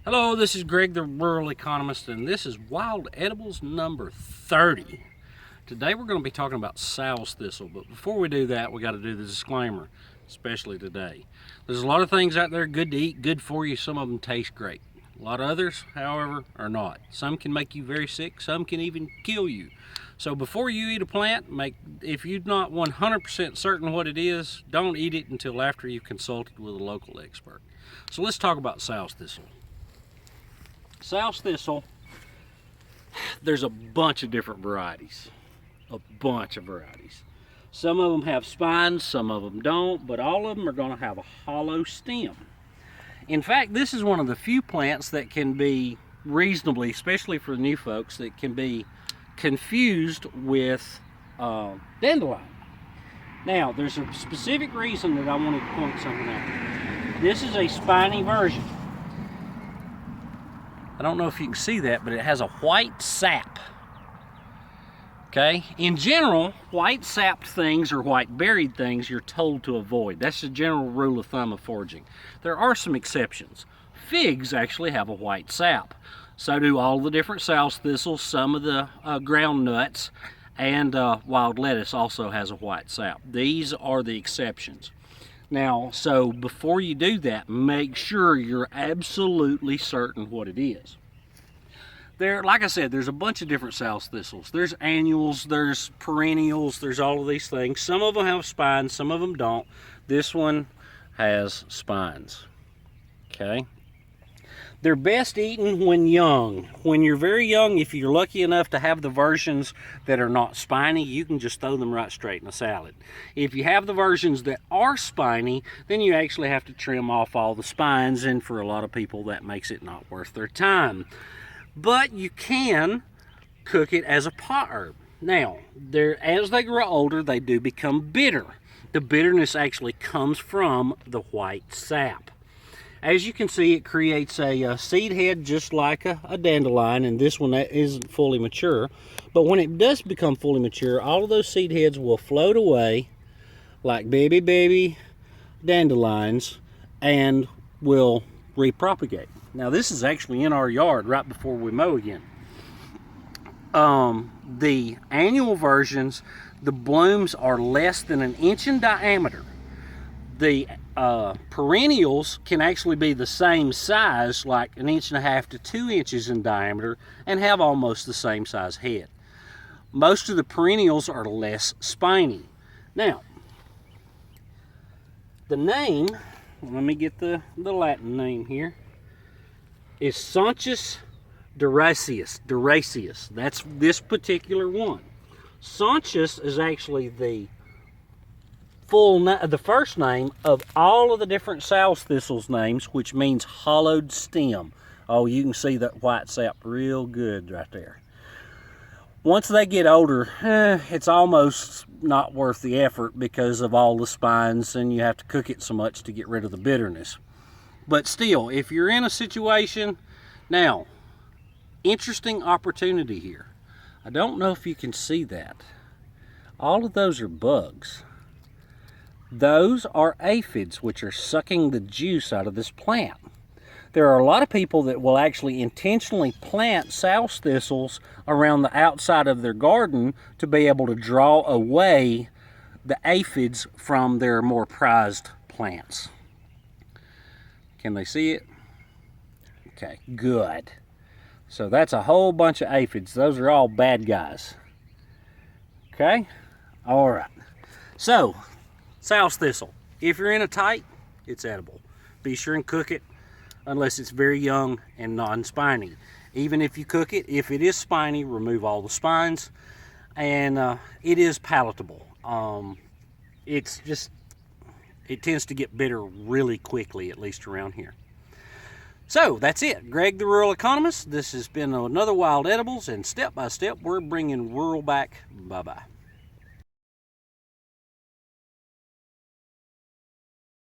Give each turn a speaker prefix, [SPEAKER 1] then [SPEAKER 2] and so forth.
[SPEAKER 1] Hello, this is Greg the Rural Economist, and this is Wild Edibles number 30. Today we're going to be talking about Sows Thistle, but before we do that, we got to do the disclaimer, especially today. There's a lot of things out there good to eat, good for you. Some of them taste great. A lot of others, however, are not. Some can make you very sick, some can even kill you. So before you eat a plant, if you're not 100% certain what it is, don't eat it until after you've consulted with a local expert. So let's talk about Sows Thistle. Sows Thistle, there's a bunch of different varieties. Some of them have spines, some of them don't, but all of them are going to have a hollow stem. In fact, this is one of the few plants that can be reasonably, especially for new folks, that can be confused with dandelion. Now, there's a specific reason that I wanted to point something out. This is a spiny version. I don't know if you can see that, but it has a white sap. Okay? In general, white sapped things or white berried things you're told to avoid. That's the general rule of thumb of foraging. There are some exceptions. Figs actually have a white sap. So do all the different Sows thistles, some of the ground nuts, and wild lettuce also has a white sap. These are the exceptions. Now, so before you do that, make sure you're absolutely certain what it is. Like I said, there's a bunch of different Sows thistles. There's annuals, there's perennials, there's all of these things. Some of them have spines, some of them don't. This one has spines, okay? They're best eaten when young. When you're very young, if you're lucky enough to have the versions that are not spiny, you can just throw them right straight in a salad. If you have the versions that are spiny, then you actually have to trim off all the spines, and for a lot of people that makes it not worth their time. But you can cook it as a pot herb. Now, as they grow older, they do become bitter. The bitterness actually comes from the white sap. As you can see, it creates a seed head just like a dandelion, and this one isn't fully mature. But when it does become fully mature, all of those seed heads will float away like baby dandelions and will repropagate. Now, this is actually in our yard right before we mow again. The annual versions, the blooms are less than an inch in diameter. The perennials can actually be the same size, like 1.5 to 2 inches in diameter, and have almost the same size head. Most of the perennials are less spiny. Now, the name, let me get the Latin name here, is Sonchus oleraceus. That's this particular one. Sonchus is actually the first name of all of the different Sows thistles names, which means hollowed stem. Oh, you can see that white sap real good right there. Once they get older, it's almost not worth the effort because of all the spines, and you have to cook it so much to get rid of the bitterness. But still, if you're in a situation, now, interesting opportunity here. I don't know if you can see that. All of those are bugs. Those are aphids, which are sucking the juice out of this plant. There are a lot of people that will actually intentionally plant Sows thistles around the outside of their garden to be able to draw away the aphids from their more prized plants. Can they see it? Okay, good. So that's a whole bunch of aphids. Those are all bad guys. Okay? All right. So, Sows thistle. If you're in a tight, it's edible. Be sure and cook it unless it's very young and non-spiny. Even if you cook it, if it is spiny, remove all the spines, and it is palatable. It tends to get bitter really quickly, at least around here. So that's it. Greg the Rural Economist. This has been another Wild Edibles, and step by step we're bringing rural back. Bye-bye.